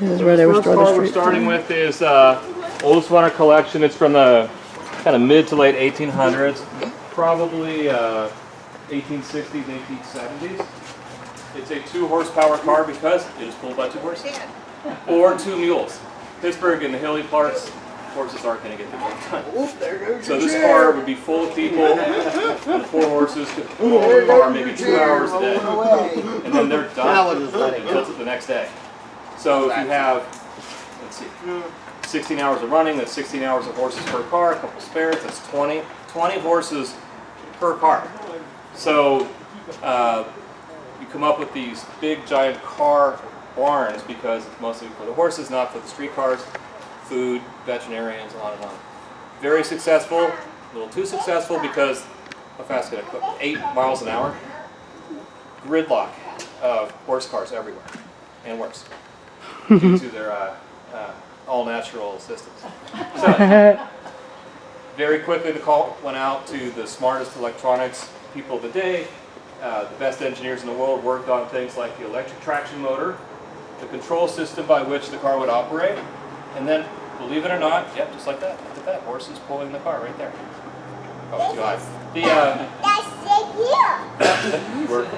This is where they would The first car we're starting with is oldest runner collection. It's from the kind of mid to late 1800s, probably 1860s, 1870s. It's a 2 horsepower car because it is pulled by 2 horses or 2 mules. Pittsburgh and the hilly parts, horses aren't going to get the job done. So this car would be full of people, and 4 horses could pull the car maybe 2 hours a day, and then they're done until the next day. So if you have, let's see, 16 hours of running, that's 16 hours of horses per car, a couple spares, that's 20 horses per car. So you come up with these big giant car barns because it's mostly for the horses, not for the streetcars, food, veterinarians, on and on. Very successful, a little too successful because how fast can it go? 8 miles an hour. Gridlock of horse cars everywhere, and worse, due to their all-natural systems. So, very quickly the call went out to the smartest electronics people of the day. The best engineers in the world worked on things like the electric traction motor, the control system by which the car would operate, and then, believe it or not, yep, just like that, look at that, horses pulling the car right there. Oh, too high.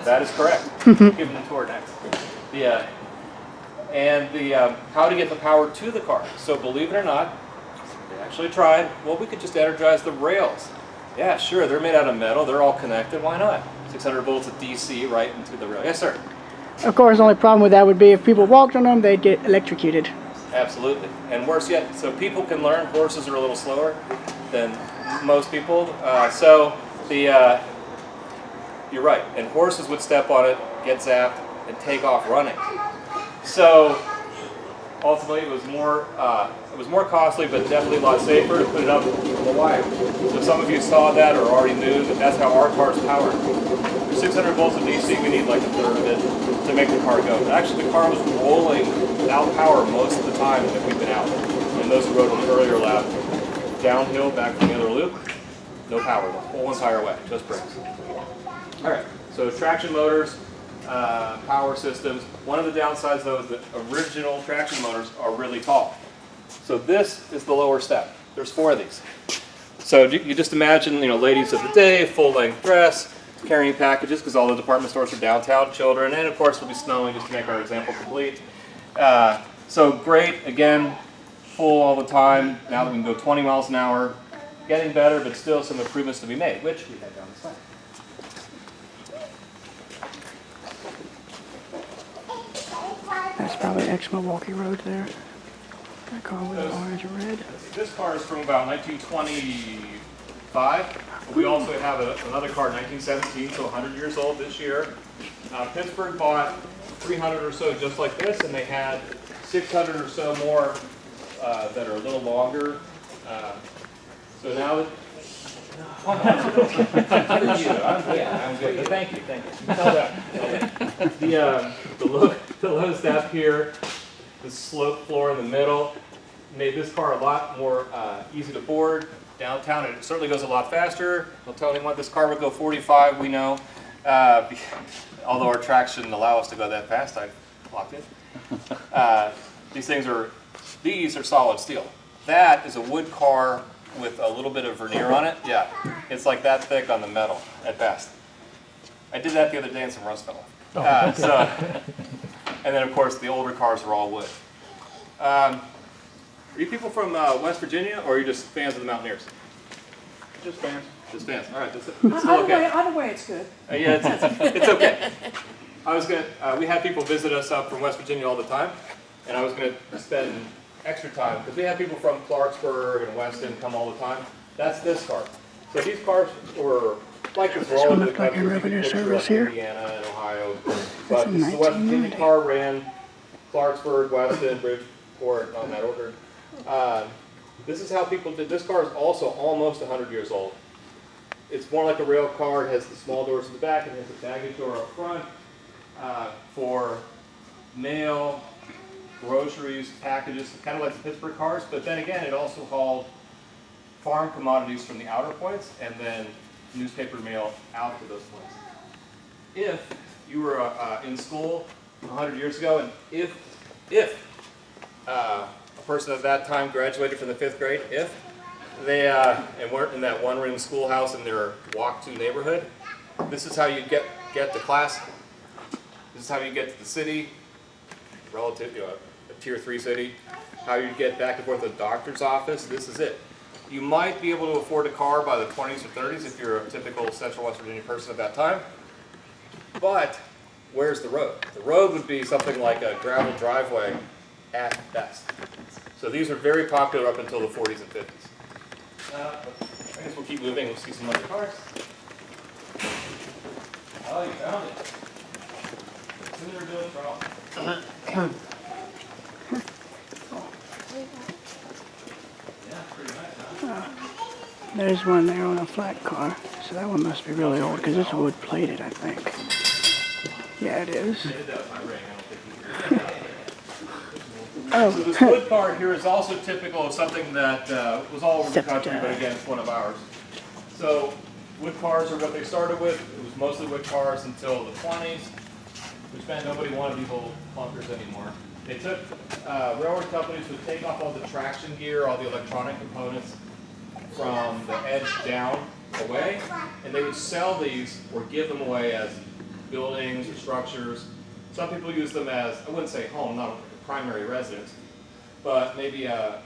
That is correct. Give them the tour next. How to get the power to the car. So believe it or not, they actually tried, well, we could just energize the rails. Yeah, sure, they're made out of metal, they're all connected, why not? 600 volts of DC right into the rail. Yes, sir? Of course, the only problem with that would be if people walked on them, they'd get electrocuted. Absolutely. And worse yet, so people can learn. Horses are a little slower than most people. You're right. And horses would step on it, get zapped, and take off running. So ultimately, it was more costly, but definitely a lot safer to put it up on the wire. So some of you saw that or already knew that that's how our car's powered. For 600 volts of DC, we need like a third of it to make the car go. But actually, the car was rolling without power most of the time that we've been out. And those who rode on the earlier lap, downhill, back from the other loop, no power the whole entire way, just brakes. All right, so traction motors, power systems. One of the downsides, though, is that original traction motors are really tall. So this is the lower step. There's 4 of these. So you just imagine, ladies of the day, full-length dress, carrying packages because all the department stores are downtown, children, and of course it'll be snowing just to make our example complete. So great, again, full all the time. Now that we can go 20 miles an hour, getting better, but still some improvements to be made, which we had down this way. That's probably ex-Milwaukee Road there. That car with orange and red. This car is from about 1925. We also have another car, 1917, so 100 years old this year. Pittsburgh bought 300 or so just like this, and they had 600 or so more that are a little longer. So now, I'm good. But thank you. The low step here, the slope floor in the middle, made this car a lot more easy to board. Downtown, it certainly goes a lot faster. Don't tell anyone this car would go 45, we know. Although our tracks shouldn't allow us to go that fast, I clocked it. These are solid steel. That is a wood car with a little bit of veneer on it. Yeah, it's like that thick on the metal at best. I did that the other day and some rust fell off. And then of course the older cars are all wood. Are you people from West Virginia, or are you just fans of the Mountaineers? Just fans. Just fans. All right, that's okay. Either way, it's good. Yeah, it's okay. We have people visit us up from West Virginia all the time, and I was gonna spend extra time because we have people from Clarksburg and Weston come all the time. That's this car. So these cars were like this for all over the country. Revenue service here. Indiana and Ohio, but this is the West Virginia car ran Clarksburg, Weston, Bridgeport, on that order. This is how people did. This car is also almost 100 years old. It's more like a rail car. It has the small doors in the back and it has a baggage door up front for mail, groceries, packages, kind of like the Pittsburgh cars. But then again, it also hauled farm commodities from the outer points and then newspaper mail out to those points. If you were in school 100 years ago, and if a person at that time graduated from the 5th grade, if they and weren't in that one-room schoolhouse in their walk-to neighborhood, this is how you get to class. This is how you get to the city, relative to a tier 3 city. How you get back and forth to the doctor's office. This is it. You might be able to afford a car by the 20s or 30s if you're a typical Central West Virginia person at that time. But where's the road? The road would be something like a gravel driveway at best. So these are very popular up until the 40s and 50s. I guess we'll keep moving. We'll see some other cars. Oh, you found it. Sooner doing wrong. Yeah, pretty nice, huh? There's one there on a flat car. So that one must be really old because it's wood plated, I think. Yeah, it is. It does. My ring. I don't think you can. Oh, So this wood car here is also typical of something that was all over the country, but again, it's one of ours. So wood cars are what they started with. It was mostly wood cars until the 20s, which meant nobody wanted these old clunkers anymore. They took, railroad companies would take off all the traction gear, all the electronic components from the edge down away, and they would sell these or give them away as buildings or structures. Some people use them as, I wouldn't say home, not a primary residence, but maybe a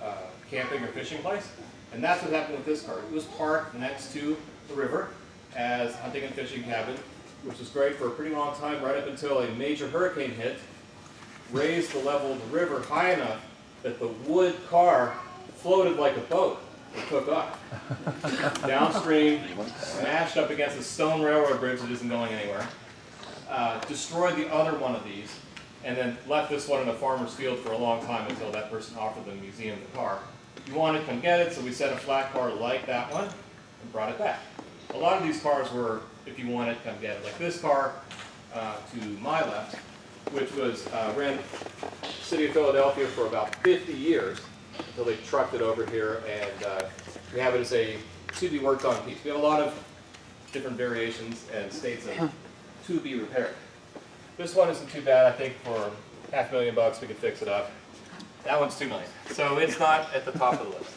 camping or fishing place. And that's what happened with this car. It was parked next to the river as hunting and fishing cabin, which was great for a pretty long time, right up until a major hurricane hit, raised the level of the river high enough that the wood car floated like a boat and took off. Downstream, smashed up against a stone railroad bridge that isn't going anywhere, destroyed the other one of these, and then left this one in a farmer's field for a long time until that person offered the museum the car. You want to come get it, so we sent a flat car like that one and brought it back. A lot of these cars were, if you want it, come get it. Like this car to my left, which was ran city of Philadelphia for about 50 years until they trucked it over here, and we have it as a to be worked on piece. We have a lot of different variations and states of to be repaired. This one isn't too bad. I think for $500,000 we could fix it up. That one's $2 million. So it's not at the top of the list.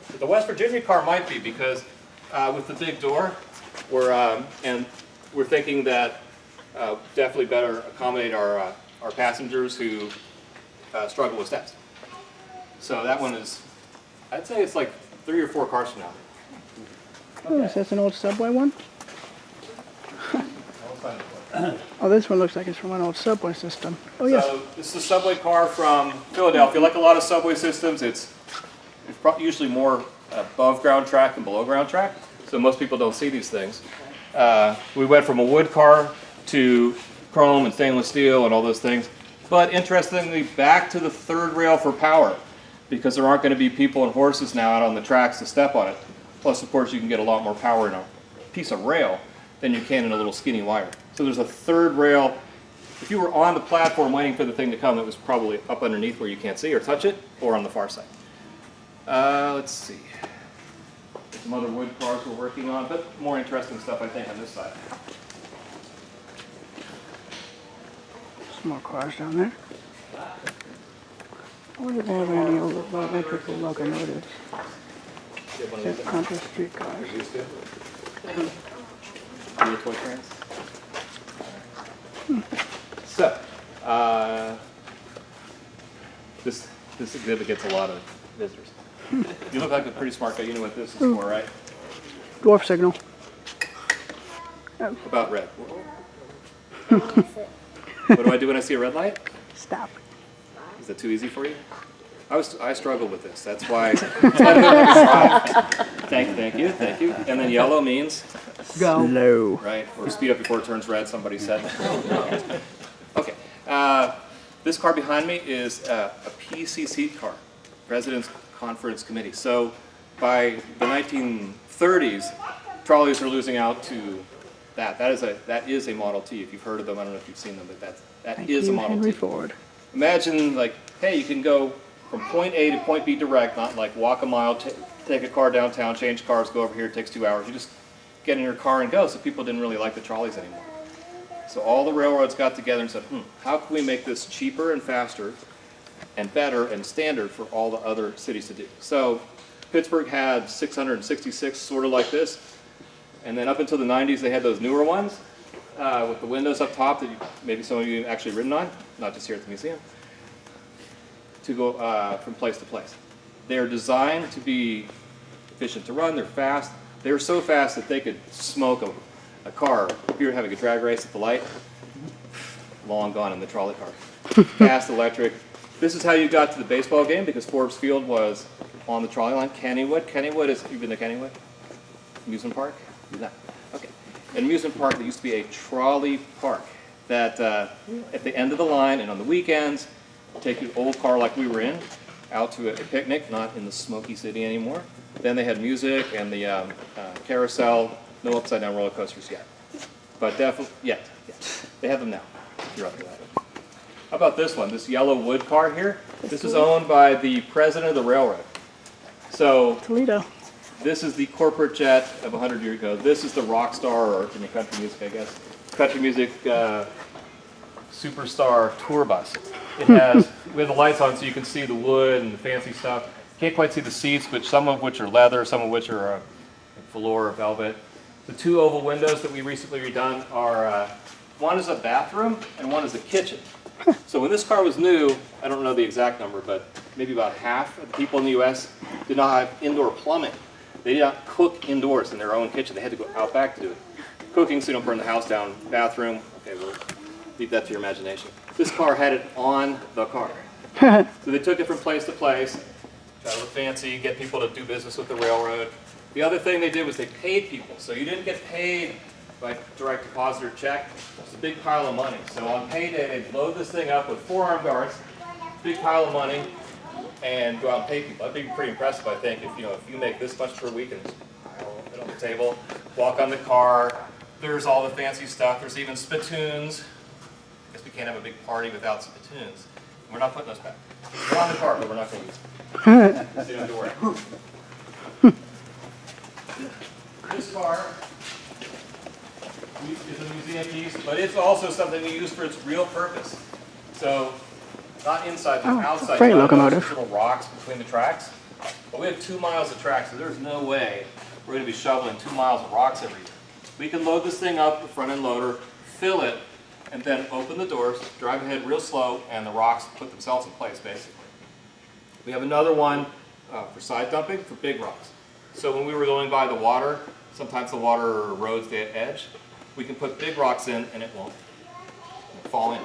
But the West Virginia car might be, because with the big door, we're thinking that definitely better accommodate our passengers who struggle with steps. So that one is, I'd say it's like 3 or 4 cars from now. oh, is that an old subway one? Oh, this one looks like it's from an old subway system. Oh, yes. So this is a subway car from Philadelphia. Like a lot of subway systems, it's usually more above ground track than below ground track. So most people don't see these things. We went from a wood car to chrome and stainless steel and all those things. But interestingly, back to the third rail for power, because there aren't going to be people and horses now out on the tracks to step on it. Plus, of course, you can get a lot more power in a piece of rail than you can in a little skinny wire. So there's a third rail. If you were on the platform waiting for the thing to come, it was probably up underneath where you can't see or touch it, or on the far side. Let's see. Some other wood cars we're working on, but more interesting stuff, I think, on this side. Some more cars down there. I wonder if they have any old electrical locomotives. They're Contra streetcars. Your toy trains? So, this exhibit gets a lot of visitors. You look like a pretty smart guy. You know what this is for, right? Dwarf signal. About red. What do I do when I see a red light? Stop. Is that too easy for you? I struggle with this. That's why. Thank you. And then yellow means Go. Slow. right, or speed up before it turns red. Somebody said. Okay. This car behind me is a PCC car, President's Conference Committee. So by the 1930s, trolleys are losing out to that. That is a Model T. If you've heard of them, I don't know if you've seen them, but that is a Model Henry T. Ford. Imagine, like, hey, you can go from point A to point B direct, not like walk a mile, take a car downtown, change cars, go over here, it takes 2 hours. You just get in your car and go. So people didn't really like the trolleys anymore. So all the railroads got together and said, how can we make this cheaper and faster and better and standard for all the other cities to do. So Pittsburgh had 666 sort of like this, and then up until the 90s they had those newer ones with the windows up top that maybe some of you have actually ridden on, not just here at the museum, to go from place to place. They're designed to be efficient to run, they're fast. They're so fast that they could smoke a car. If you were having a drag race at the light, long gone in the trolley car. Fast, electric. This is how you got to the baseball game because Forbes Field was on the trolley line. Kennywood is, you've been to Kennywood? Amusement park? No. Okay. An amusement park that used to be a trolley park that at the end of the line and on the weekends, take an old car like we were in out to a picnic, not in the smoky city anymore. Then they had music and the carousel, no upside down roller coasters yet. But definitely, yeah. They have them now, if you're up for that. How about this one, this yellow wood car here? This is owned by the president of the railroad. So, Toledo. this is the corporate jet of 100 years ago. This is the rock star, or in the country music, I guess, country music superstar tour bus. It has, we have the lights on so you can see the wood and the fancy stuff. Can't quite see the seats, but some of which are leather, some of which are velour or velvet. The two oval windows that we recently redone are, one is a bathroom and one is a kitchen. So when this car was new, I don't know the exact number, but maybe about half of the people in the U.S. did not have indoor plumbing. They did not cook indoors in their own kitchen. They had to go out back to do it. Cooking so you don't burn the house down. Bathroom, okay, we'll leave that to your imagination. This car had it on the car. So they took it from place to place, try to look fancy, get people to do business with the railroad. The other thing they did was they paid people. So you didn't get paid by direct deposit or check. It's a big pile of money. So on payday, they'd load this thing up with 4 armed guards, big pile of money, and go out and pay people. I'd be pretty impressive, I think, if you make this much per week and just pile it on the table, walk on the car. There's all the fancy stuff. There's even spittoons. I guess we can't have a big party without spittoons. We're not putting those back. They're on the car, but we're not going to use them. So you don't have to worry. This car is a museum piece, but it's also something we use for its real purpose. So, not inside, but outside. Freight locomotive. Little rocks between the tracks. But we have 2 miles of tracks, so there's no way we're going to be shoveling 2 miles of rocks every year. We can load this thing up, the front end loader, fill it, and then open the doors, drive ahead real slow, and the rocks put themselves in place, basically. We have another one for side dumping for big rocks. So when we were going by the water, sometimes the water erodes the edge. We can put big rocks in and it won't fall in.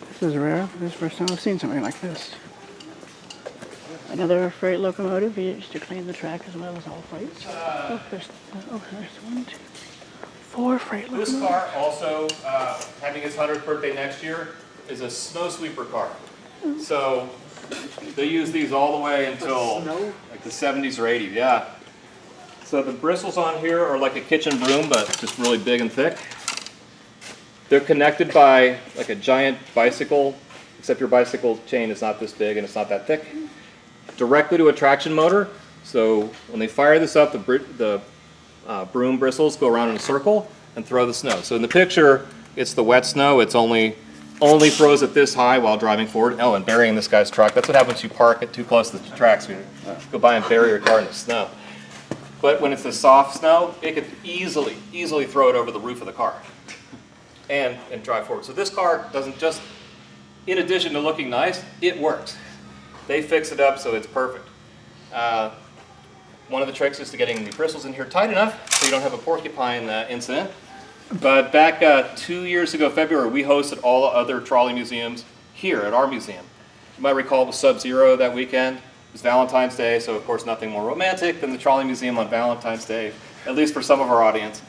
This is rare. This is the first time I've seen something like this. Another freight locomotive used to clean the track as well as all freights. There's 1, 2, 4 freight locomotives. This car also, having its 100th birthday next year, is a snow sweeper car. So they use these all the way until like the 70s or 80s, yeah. So the bristles on here are like a kitchen broom, but just really big and thick. They're connected by like a giant bicycle, except your bicycle chain is not this big and it's not that thick. Directly to a traction motor. So when they fire this up, the broom bristles go around in a circle and throw the snow. So in the picture, it's the wet snow. It's only throws it this high while driving forward. Oh, and burying this guy's truck. That's what happens when you park it too close to the tracks. You go by and bury your car in the snow. But when it's the soft snow, it could easily throw it over the roof of the car and drive forward. So this car doesn't just, in addition to looking nice, it works. They fix it up so it's perfect. One of the tricks is to getting the bristles in here tight enough so you don't have a porcupine incident. But back 2 years ago, February, we hosted all the other trolley museums here at our museum. You might recall it was Sub-Zero that weekend. It was Valentine's Day, so of course nothing more romantic than the trolley museum on Valentine's Day, at least for some of our audience.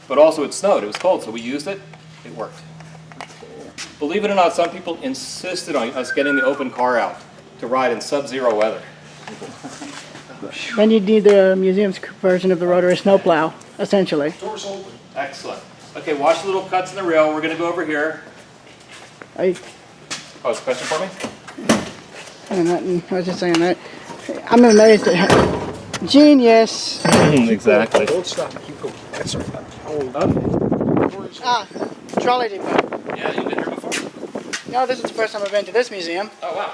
But also it snowed, it was cold, so we used it. It worked. Believe it or not, some people insisted on us getting the open car out to ride in sub-zero weather. Then you'd need the museum's version of the rotary snowplow, essentially. Doors open. Excellent. Okay, watch the little cuts in the rail. We're going to go over here. Oh, it's a question for me? I was just saying that. I'm amazed at how... Genius! Exactly. Don't stop. Keep going. That's right. Hold up. Ah, trolley depot. Yeah, you've been here before? No, this is the first time I've been to this museum. Oh, wow.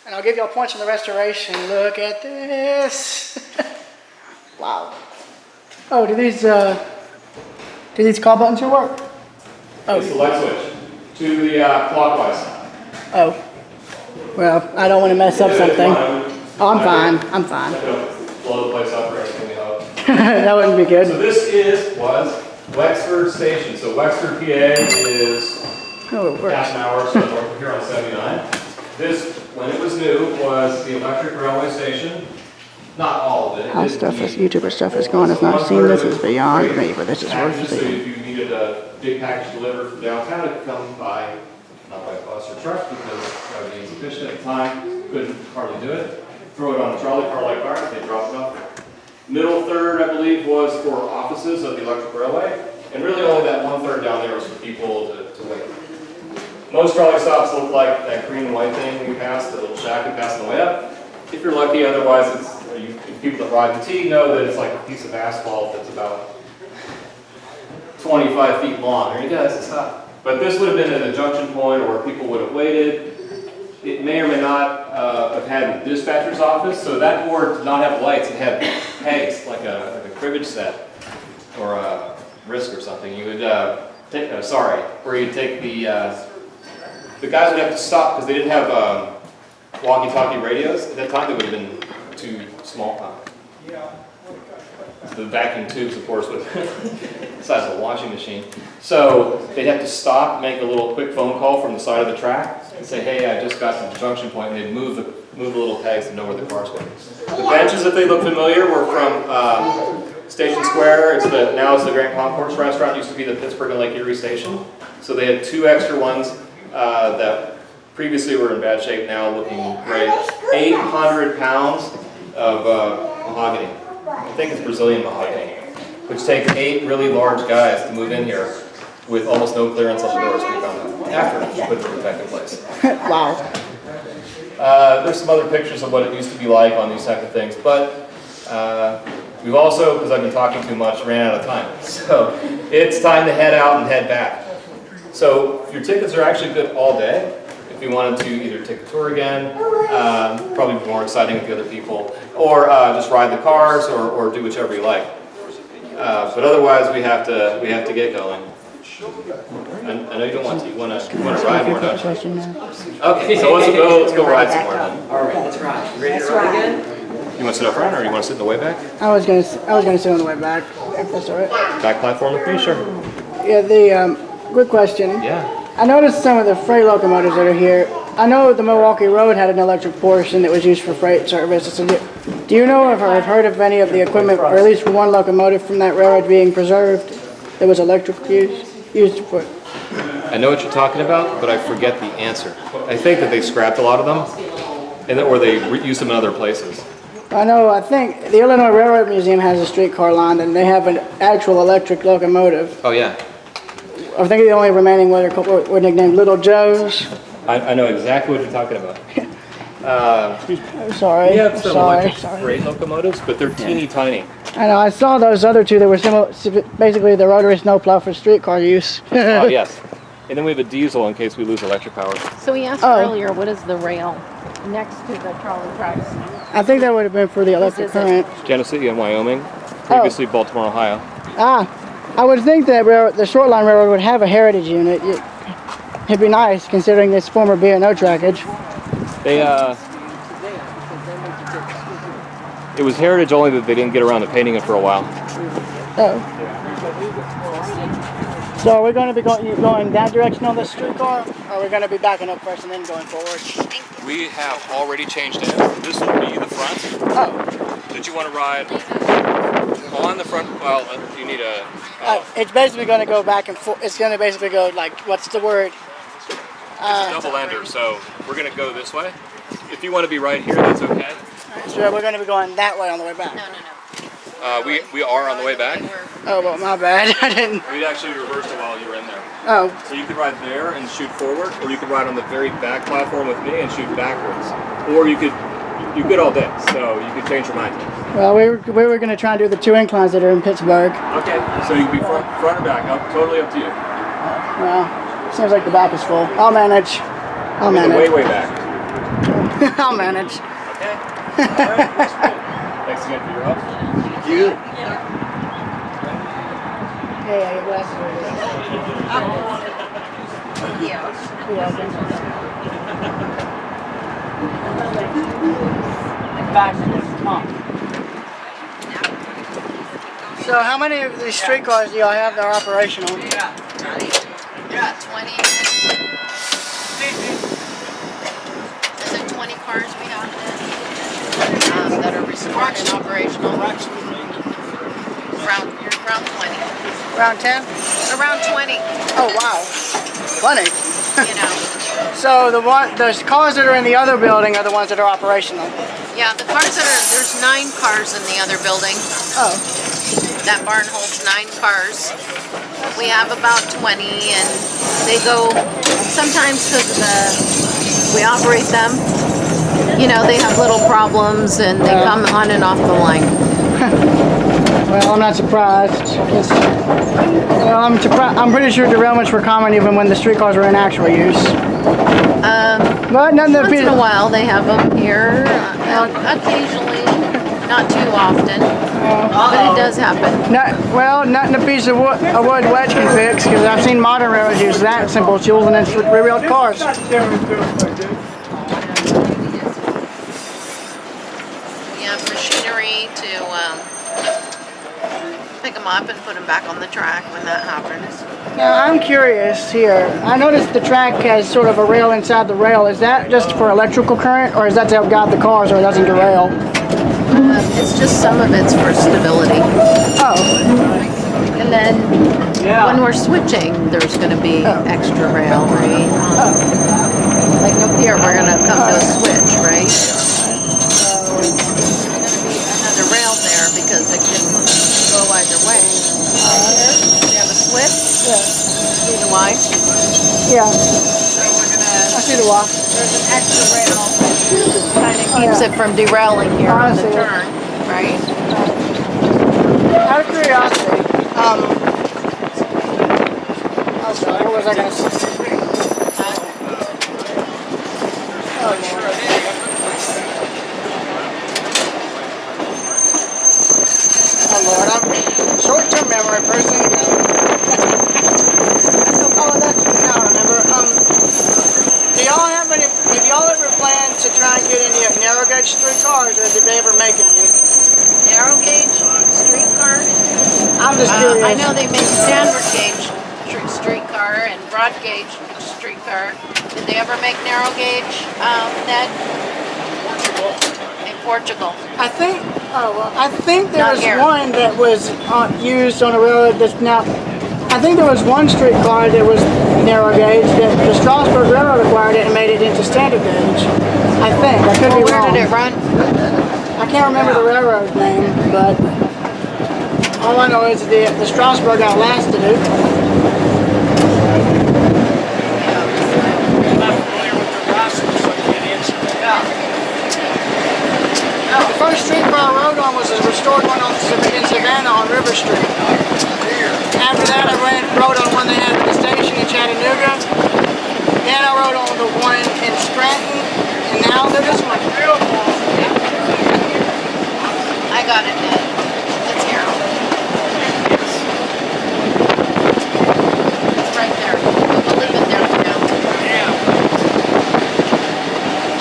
And I'll give you all points on the restoration. Look at this. Wow. Oh, do these call buttons here work? Oh. It's the light switch to the clockwise. Oh. Well, I don't want to mess up something. Oh, I'm fine. I'm fine. Blow the place up or anything, you know. That wouldn't be good. So this was Wexford Station. So Wexford, PA is Oh, it works. half an hour, so we're here on 79. This, when it was new, was the electric railway station. Not all of it. How stuff is, YouTuber stuff is going. I've not seen this is beyond me, but this is worth So seeing. if you needed a big package delivered from downtown, it could come by, not by bus or truck, because that would be insufficient at the time. Couldn't hardly do it. Throw it on a trolley car like ours, they drop it off. Middle third, I believe, was for offices of the electric railway. And really only that 1/3 down there was for people to wait. Most trolley stops look like that green and white thing we passed, the little shack we passed on the way up. If you're lucky, otherwise it's, people that ride the T know that it's like a piece of asphalt that's about 25 feet long. There you go, it's stop. But this would have been at a junction point where people would have waited. It may or may not have had the dispatcher's office, so that board did not have lights. It had pegs, like a cribbage set or a risk or something. You would take, where you'd take the guys would have to stop because they didn't have walkie-talkie radios. At that time, they would have been too small. The vacuum tubes, of course, would the size of a washing machine. So they'd have to stop, make a little quick phone call from the side of the track, and say, "Hey, I just got to the junction point," and they'd move the little pegs to know where the car's going. The benches, if they look familiar, were from Station Square. Now it's the Grand Concourse restaurant. It used to be the Pittsburgh and Lake Erie station. So they had 2 extra ones that previously were in bad shape, now looking great. 800 pounds of mahogany. I think it's Brazilian mahogany, which takes 8 really large guys to move in here with almost no clearance on the doors. We found out after we put the protective place. Wow. There's some other pictures of what it used to be like on these type of things, but we've also, because I've been talking too much, ran out of time. So it's time to head out and head back. So your tickets are actually good all day. If you wanted to either take a tour again, probably more exciting with the other people, or just ride the cars, or do whichever you like. But otherwise, we have to get going. I know you don't want to. You want to ride more, don't you? Okay, so let's go ride somewhere then. All right, let's ride. You ready to ride again? You want to sit up front, or you want to sit in the way back? I was gonna sit on the way back, if that's all right. Back platform with me, sure. Yeah, quick question. Yeah. I noticed some of the freight locomotives that are here. I know the Milwaukee Road had an electric portion that was used for freight service. So do you know if I've heard of any of the equipment, or at least one locomotive from that railroad being preserved that was electric used for? I know what you're talking about, but I forget the answer. I think that they scrapped a lot of them, or they used them in other places. I think the Illinois Railroad Museum has a streetcar line, and they have an actual electric locomotive. Oh yeah. I think the only remaining were nicknamed Little Joes. I know exactly what you're talking about. Sorry. We have some electric sorry. freight locomotives, but they're teeny tiny. I know. I saw those other two that were similar, basically the rotary snowplow for streetcar use. Oh yes. And then we have a diesel in case we lose electric power. So we asked earlier, what is the rail next to the trolley tracks? I think that would have been for the electric current. Genesee in Wyoming, previously Baltimore, Ohio. I would think that the short line railroad would have a heritage unit. It'd be nice considering this former B&O trackage. It was heritage only that they didn't get around to painting it for a while. Oh. So are we going to be going that direction on the streetcar, or are we going to be backing up first and then going forward? We have already changed it. This will be the front. Oh. Did you want to ride on the front? Well, you need a... It's basically going to go back and forth. It's going to basically go like, what's the word? It's a double ender, so we're going to go this way. If you want to be right here, that's okay. So we're going to be going that way on the way back. No. We are on the way back. Oh, well, my bad. I didn't. We actually reversed it while you were in there. Oh. So you could ride there and shoot forward, or you could ride on the very back platform with me and shoot backwards. Or you could all day, so you could change your mind. Well, we were going to try and do the 2 inclines that are in Pittsburgh. Okay, so you can be front or back, totally up to you. Well, seems like the back is full. I'll manage. I'll Way, manage. way back. I'll manage. Okay. All right. Thanks again for your help. You? Hey, your glasses are good. You're welcome. So how many of these streetcars do y'all have that are operational? Yeah, 20. Is it 20 cars we have that are restored and operational? Around 20. Around 10? Around 20, Oh wow, plenty. you know. So the cars that are in the other building are the ones that are operational. Yeah, the cars there's 9 cars in the other building. Oh, That barn holds 9 cars. We have about 20, and they go, sometimes because we operate them, you know, they have little problems and they come on and off the line. well, I'm not surprised. Well, I'm pretty sure derailments were common even when the streetcars were in actual use. But none of Once the in a while they have them here, occasionally, not too often, but it does happen. Nothing a piece of wood, a wood wedge can fix, because I've seen modern railroads use that simple tools and then rebuild cars. We have machinery to pick them up and put them back on the track when that happens. Now, I'm curious here. I noticed the track has sort of a rail inside the rail. Is that just for electrical current, or is that to help guide the cars so it doesn't derail? It's just some of it's for stability. Oh, And then when we're switching, there's going to be extra rail, right? Like up here, we're going to come to a switch, right? So there's going to be another rail there because it can go either way. We have a switch. yeah. See the Y? Yeah, So we're going I to, see the walk. there's an extra rail that kind of keeps it from derailing here on the turn, right? Out of curiosity, oh, sorry, what was I going to say? Oh, Lord. Oh, Lord, I'm a short-term memory person. Oh, that's now I remember. Do y'all have y'all ever planned to try and get any narrow gauge streetcars, or did they ever make any? Narrow gauge streetcars. I'm just curious. I know they make standard gauge streetcar and broad gauge streetcar. Did they ever make narrow gauge, Ned? In Portugal. I think. Oh well, I think there Not was here. one that was used on a railroad that's now. I think there was one streetcar that was narrow gauge that the Strasburg Railroad acquired it and made it into standard gauge. I think. I could be Where wrong. did it run? I can't remember the railroad name, but all I know is the Strasburg outlasted it. The first streetcar I rode on was a restored one in Savannah on River Street. After that, I rode on one they had at the station in Chattanooga. Then I rode on the one in Scranton, and now this one. I got it, Ned. Let's hear it. It's right there. We'll leave it there for now.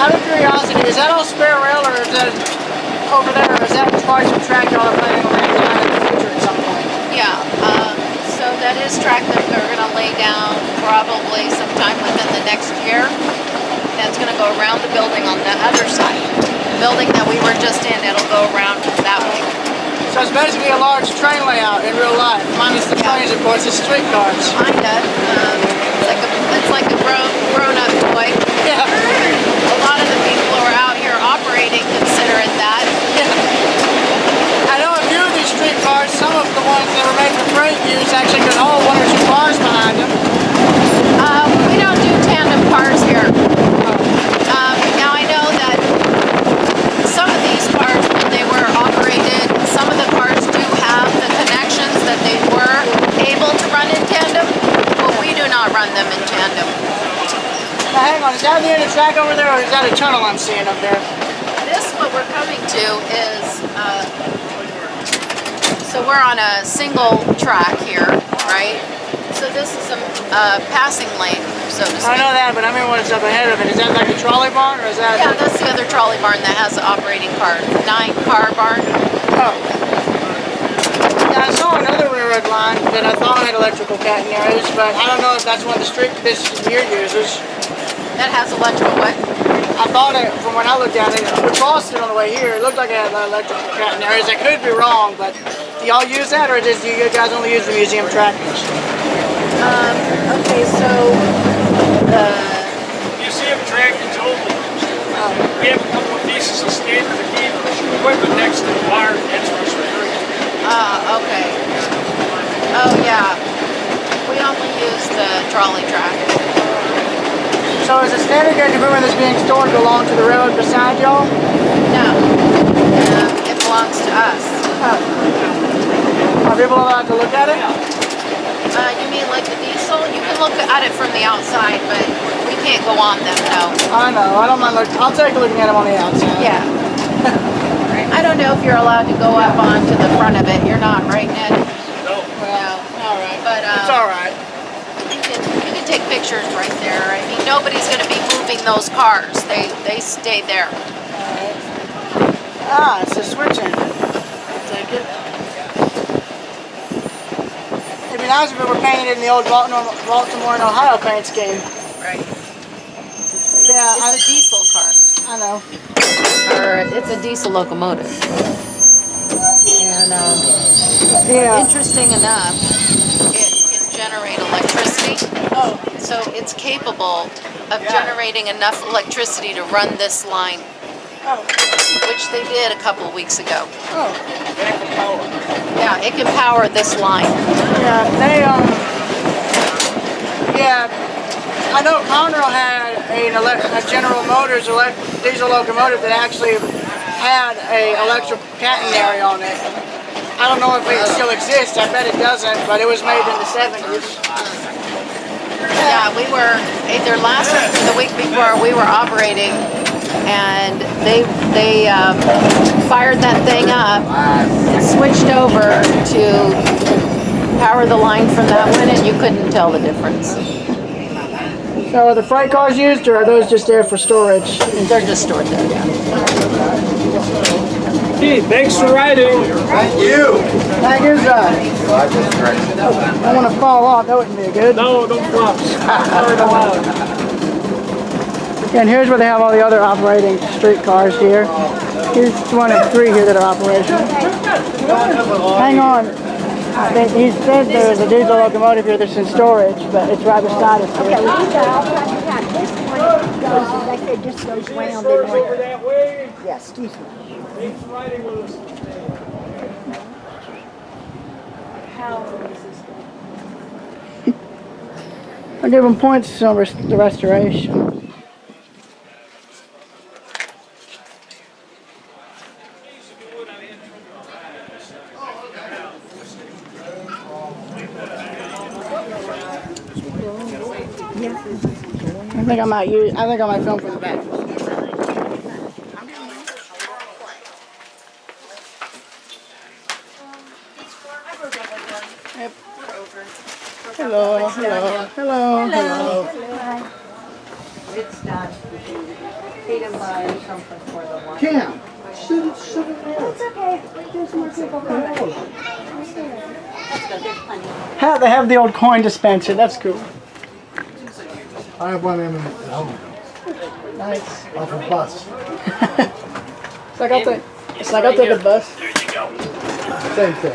Out of curiosity, is that all spare rail, or is that over there, or is that part of track y'all are planning on laying down in the future at some point? Yeah, so that is track that they're going to lay down probably sometime within the next year. That's going to go around the building on the other side. The building that we were just in, it'll go around that way. So it's basically a large train layout in real life, minus the trains, of course, it's streetcars. Kinda. It's like a grown-up toy. Yeah. A lot of the people who are out here operating consider it that. I know a few of these streetcars, some of the ones that were made for freight use actually could hold 1 or 2 cars behind them. We don't do tandem cars here. Now I know that some of these cars, when they were operated, some of the cars do have the connections that they were able to run in tandem, but we do not window. Now hang on, is that the end of the track over there, or is that a tunnel I'm seeing up there? This, what we're coming to is, so we're on a single track here, right? So this is a passing lane, so to speak. I know that, but I mean what's up ahead of it. Is that like a trolley barn, or is that? Yeah, that's the other trolley barn that has the operating car, 9-car barn. Oh. Yeah, I saw another railroad line that I thought had electrical catenaries, but I don't know if that's one the street this here uses. That has electrical what? I thought it, from when I looked at it, we crossed it on the way here, it looked like it had electrical catenaries. I could be wrong, but do y'all use that, or do you guys only use the museum tractors? Okay, so Museum tractors only. We have a couple of pieces of standard equipment next to the wire entrance. okay. Oh yeah, we only use the trolley track. So is the standard gauge equipment that's being stored belong to the railroad beside y'all? No, it belongs to us. Are people allowed to look at it? You mean like the diesel? You can look at it from the outside, but we can't go on them, no. I know, I don't mind looking. I'll take a looking at them on the outside. Yeah. I don't know if you're allowed to go up onto the front of it. You're not, right, Ned? No. Well, alright. But It's alright. you can take pictures right there. I mean, nobody's going to be moving those cars. They stay there. Ah, it's a switch in. I'll take it. It'd be nice if it were painted in the old Baltimore and Ohio paint scheme. Right. Yeah, It's a diesel car. I know. Or it's a diesel locomotive. And Yeah. interesting enough, it can generate electricity. Oh. So it's capable of generating enough electricity to run this line, Oh. which they did a couple weeks ago. Oh. Yeah, it can power this line. Yeah, they, yeah, I know Conroe had a General Motors diesel locomotive that actually had a electric catenary on it. I don't know if it still exists, I bet it doesn't, but it was made in the 70s. Yeah, we were either last week or the week before we were operating, and they fired that thing up and switched over to power the line from that one, and you couldn't tell the difference. So are the freight cars used, or are those just there for storage? They're just stored there, yeah. Hey, thanks for riding. Thank you. Thank you, sir. I want to fall off, that wouldn't be good. No, don't flop. Sorry allowed. And here's where they have all the other operating streetcars here. Here's one of 3 here that are operational. Hang on. I think he said there was a diesel locomotive here that's in storage, but it's right beside us Okay, here. well, these are all kinds of cats. This one goes, like it just goes round in Over one. that way. Yes, excuse me. Thanks for riding with us. How old is this one? I'll give them points on the restoration. I think I might film from the back. Yep. Hello, hello, hello, hello. It's done. Feed them by something for the one. Cam, sit it there. It's okay. There's more people coming. That's good. There's plenty. They have the old coin dispenser. That's cool. I have one in at home. Nice. Off a bus. It's like I'll take a bus. Same thing.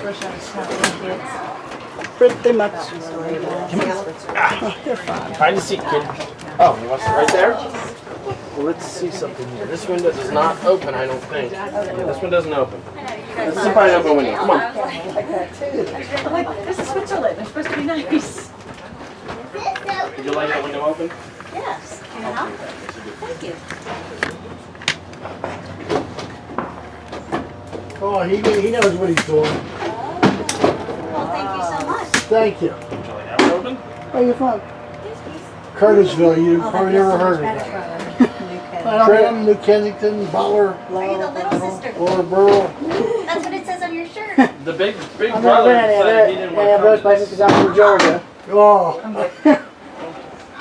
Pretty much. Find a seat, kid. Oh, you want to sit right there? Well, let's see something here. This window does not open, I don't think. Yeah, this one doesn't open. Let's see if I can open a window. Come on. This is Switzerland. They're supposed to be nice. Would you like that window open? Yes. Can I help? Thank you. Oh, he knows what he's doing. Well, thank you so much. Thank you. Would you like that one open? Where are you from? Curtisville, you probably never heard of that. Trenton, New Kensington, Butler, Are you the little sister? Waterboro. That's what it says on your shirt. The big I've never brother been decided he didn't any of those want places because I'm from Georgia. Oh,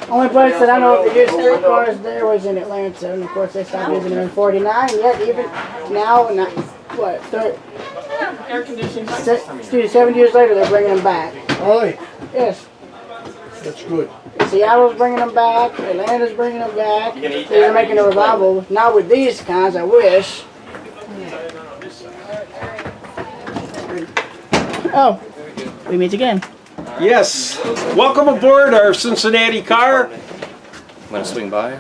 Only place that I know if they used streetcars there was in Atlanta, and of course they stopped using them in '49. Yet even now, what, Air conditioning. 7 years later, they're bringing them back. Ollie, Yes, that's good. Seattle's bringing them back. Atlanta's bringing them back. They're making a revival. Not with these kinds, I wish. Oh, we meet again. Yes. Welcome aboard our Cincinnati car. Want to swing by?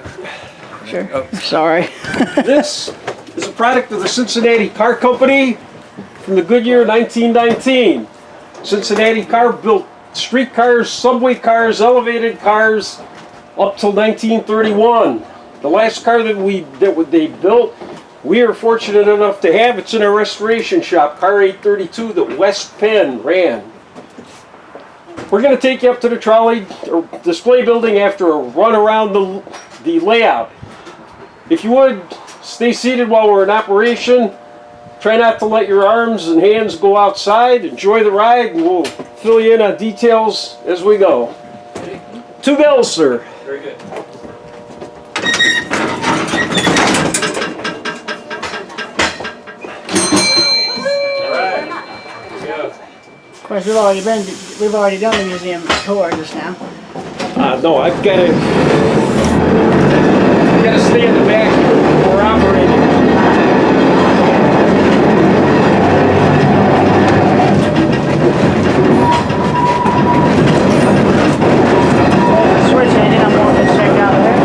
Sure. Sorry. This is a product of the Cincinnati Car Company from the good year 1919. Cincinnati Car built streetcars, subway cars, elevated cars up till 1931. The last car that they built, we are fortunate enough to have. It's in a restoration shop, car 832 that West Penn ran. We're going to take you up to the trolley or display building after a run around the layout. If you would, stay seated while we're in operation. Try not to let your arms and hands go outside. Enjoy the ride, and we'll fill you in on details as we go. 2 bells, sir. Very good. All right. Here we go. Of course, we've already done the museum tour just now. No, I've got to stay in the back when we're operating. Switch engine, I'm going to check out there.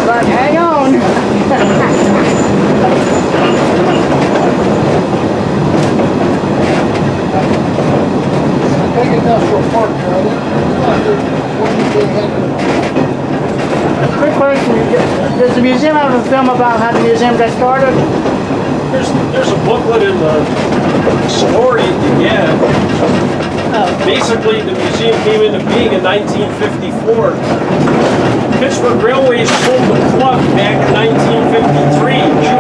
But hang on. Big industrial park, Charlie. What do you think happened? Quick question, does the museum have a film about how the museum got started? There's a booklet in the story you can get. Basically, the museum came into being in 1954. Pittsburgh Railways pulled the plug back in 1953,